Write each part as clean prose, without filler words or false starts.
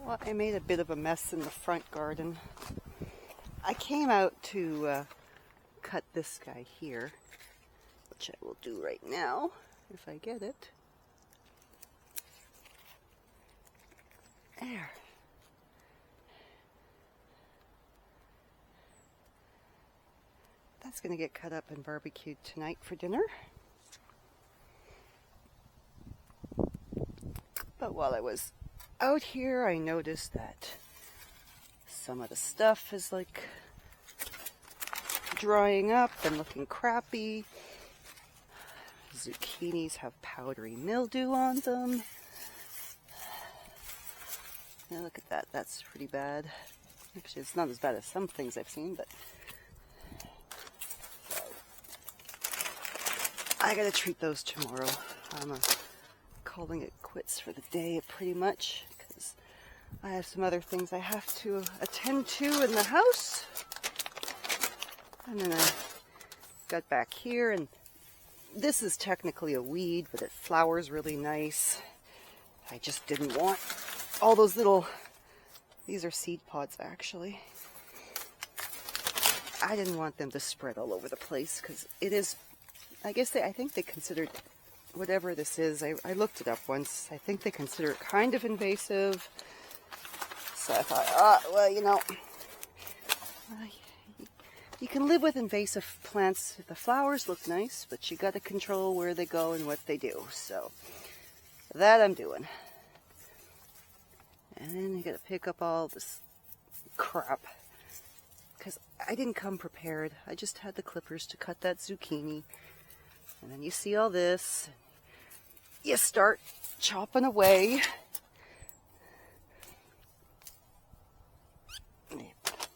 Well, I made a bit of a mess in the front garden. I came out to cut this guy here, which I will do right now if I get it. There. That's going to get cut up and barbecued tonight for dinner. But while I was out here, I noticed that some of the stuff is like drying up and looking crappy. Zucchinis have powdery mildew on them. Now look at that, that's pretty bad. Actually, it's not as bad as some things I've seen, but I gotta treat those tomorrow. I'm calling it quits for the day pretty much, because I have some other things I have to attend to in the house. And then I got back here, and this is technically a weed, but it flowers really nice. I just didn't want all those little, these are seed pods actually. I didn't want them to spread all over the place, because it is, I think they considered whatever this is, I looked it up once, I think they consider it kind of invasive. So I thought, well, you know, you can live with invasive plants. The flowers look nice, but you got to control where they go and what they do. So that I'm doing. And then you got to pick up all this crap, because I didn't come prepared. I just had the clippers to cut that zucchini. And then you see all this. You start chopping away. You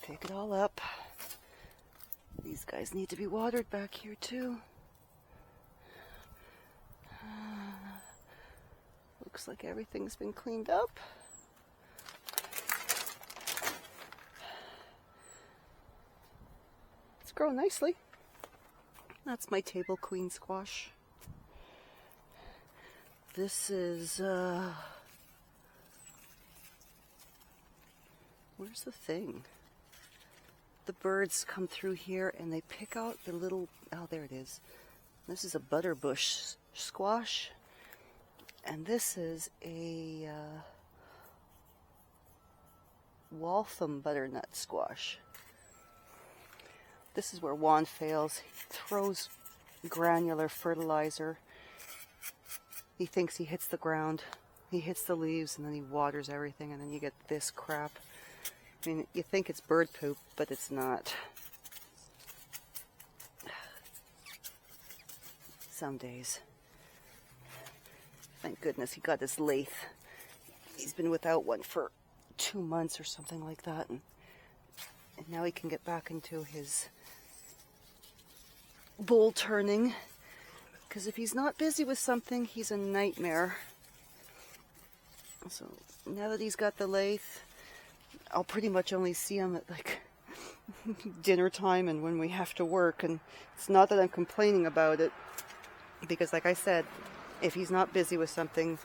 pick it all up. These guys need to be watered back here too. Looks like everything's been cleaned up. It's growing nicely. That's my table queen squash. This is, where's the thing? The birds come through here and they pick out the little, oh, there it is. This is a butterbush squash. And this is a Waltham butternut squash. This is where Juan fails. He throws granular fertilizer. He thinks he hits the ground. He hits the leaves and then he waters everything, and then you get this crap. I mean, you think it's bird poop, but it's not. Some days. Thank goodness he got his lathe. He's been without one for 2 months or something like that, and now he can get back into his bowl turning, because if he's not busy with something, he's a nightmare. So now that he's got the lathe, I'll pretty much only see him at like dinner time and when we have to work. And it's not that I'm complaining about it, because like I said, if he's not busy with something,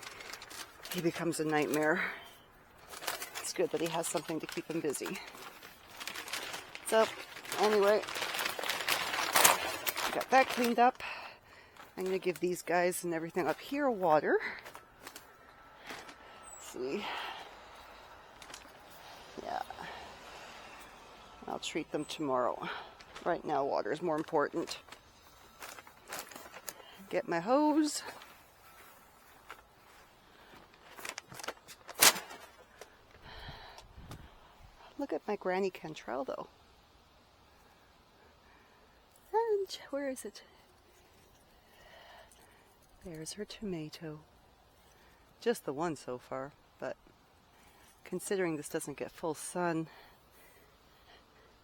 he becomes a nightmare. It's good that he has something to keep him busy. So anyway, got that cleaned up. I'm going to give these guys and everything up here water. See? Yeah. I'll treat them tomorrow. Right now, water is more important. Get my hose. Look at my granny cantrell, though. And where is it? There's her tomato. Just the one so far, but considering this doesn't get full sun,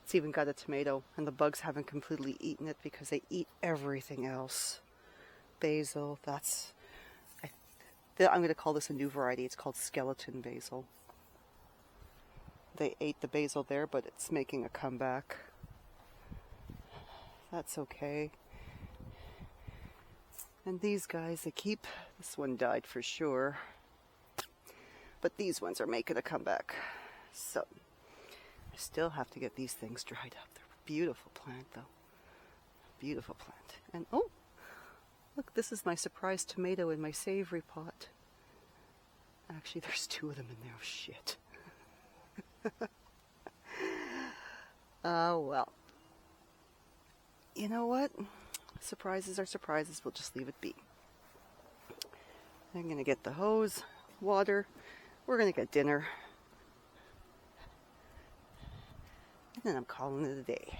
it's even got a tomato, and the bugs haven't completely eaten it because they eat everything else. Basil, I'm going to call this a new variety. It's called skeleton basil. They ate the basil there, but it's making a comeback. That's okay. And these guys, this one died for sure. but these ones are making a comeback. So I still have to get these things dried up. They're a beautiful plant though. Beautiful plant. And oh, look, this is my surprise tomato in my savory pot. Actually, there's 2 of them in there. Oh, shit. Oh, well. You know what? Surprises are surprises. We'll just leave it be. I'm going to get the hose, water. We're going to get dinner. And then I'm calling it a day.